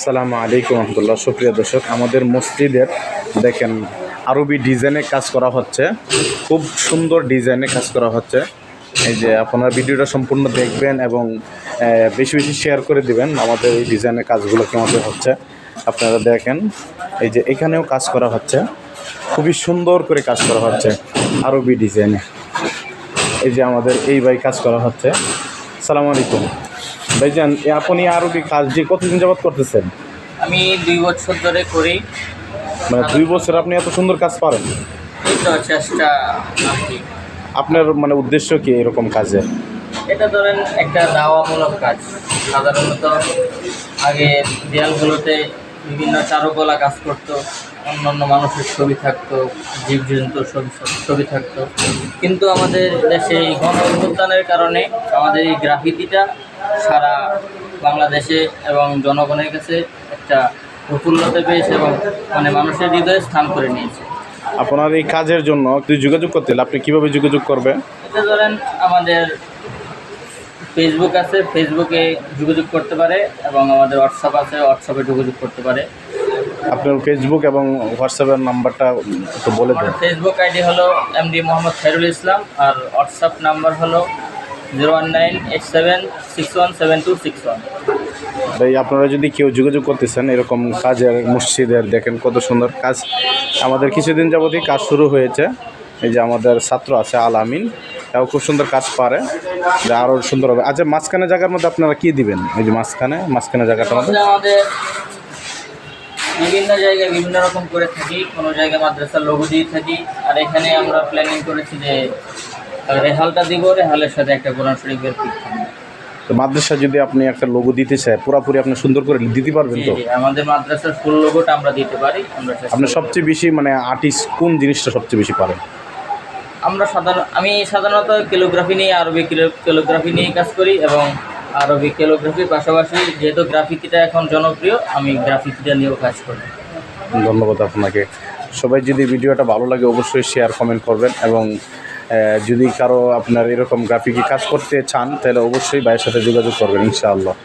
আসসালামু আলাইকুম রহমতুল্লাহ। সুপ্রিয় দর্শক, আমাদের মসজিদের দেখেন আরবি ডিজাইনে কাজ করা হচ্ছে, খুব সুন্দর ডিজাইনে কাজ করা হচ্ছে। এই যে আপনারা ভিডিওটা সম্পূর্ণ দেখবেন এবং বেশি বেশি শেয়ার করে দিবেন আমাদের এই ডিজাইনের কাজগুলো কেমন হচ্ছে আপনারা দেখেন। এই যে এখানেও কাজ করা হচ্ছে, খুবই সুন্দর করে কাজ করা হচ্ছে আরবি ডিজাইনে। এই যে আমাদের এই ভাই কাজ করা হচ্ছে। আসসালামু আলাইকুম ভাইজান, আপনি আরবি কাজ যে কতদিন যাবত করতেছেন? আমি 2 বছর ধরে করি। মানে 2 বছর আপনি এত সুন্দর কাজ পারেন? এই তো চেষ্টা আর কি। আপনার মানে উদ্দেশ্য কি এরকম কাজে? এটা ধরেন একটা দাওয়ামূলক কাজ। সাধারণত আগে দেয়ালগুলোতে বিভিন্ন চারুকলা কাজ করতো, অন্যান্য মানুষের ছবি থাকতো, জীবজন্তুর ছবি থাকতো। কিন্তু আমাদের দেশে এই গণ অভ্যুত্থানের কারণে আমাদের এই গ্রাফিতিটা সারা বাংলাদেশে এবং জনগণের কাছে একটা প্রফুল্লতা পেয়েছে এবং মানে মানুষের হৃদয়ে স্থান করে নিয়েছে। আপনার এই কাজের জন্য যদি যোগাযোগ করতে হলে আপনি কীভাবে যোগাযোগ করবেন? এটা ধরেন আমাদের ফেসবুক আছে, ফেসবুকে যোগাযোগ করতে পারে এবং আমাদের হোয়াটসঅ্যাপ আছে, হোয়াটসঅ্যাপে যোগাযোগ করতে পারে। আপনার ফেসবুক এবং হোয়াটসঅ্যাপের নাম্বারটা একটু বলে দেন। ফেসবুক আইডি হলো এমডি মোহাম্মদ খায়রুল ইসলাম আর হোয়াটসঅ্যাপ নাম্বার হলো 01987617261। ভাই, আপনারা যদি কেউ যোগাযোগ করতেছেন এরকম কাজের মসজিদের, দেখেন কত সুন্দর কাজ। আমাদের কিছুদিন যাবতই কাজ শুরু হয়েছে। এই যে আমাদের ছাত্র আছে আল আমিন, তাও খুব সুন্দর কাজ পারে, যে আরও সুন্দর হবে। আচ্ছা, মাঝখানে জায়গার মধ্যে আপনারা কী দিবেন? এই যে মাঝখানে জায়গাটার মধ্যে আমাদের বিভিন্ন জায়গায় বিভিন্ন রকম করে থাকি। কোনো জায়গায় মাদ্রাসার লোগো দিয়ে থাকি, আর এখানে আমরা প্ল্যানিং করেছি যে রেহালটা দিব, রেহালের সাথে একটা কোরআন শরীফের পিক থাকবে। তো মাদ্রাসা যদি আপনি একটা লোগো দিতে চায়, পুরোপুরি আপনি সুন্দর করে দিতে পারবেন তো? আমাদের মাদ্রাসার ফুল লোগোটা আমরা দিতে পারি। আপনি সবচেয়ে বেশি মানে আর্টিস্ট কোন জিনিসটা সবচেয়ে বেশি পারেন? আমি সাধারণত ক্যালিগ্রাফি নিয়ে, আরবি ক্যালিগ্রাফি নিয়ে কাজ করি এবং আরবি ক্যালিগ্রাফির পাশাপাশি যেহেতু গ্রাফিতিটা এখন জনপ্রিয়, আমি গ্রাফিতিটা নিয়েও কাজ করি। ধন্যবাদ আপনাকে। সবাই যদি ভিডিওটা ভালো লাগে অবশ্যই শেয়ার কমেন্ট করবেন এবং যদি কারো আপনার এরকম গ্রাফিকে কাজ করতে চান তাহলে অবশ্যই ভাইয়ের সাথে যোগাযোগ করবেন ইনশাআল্লাহ।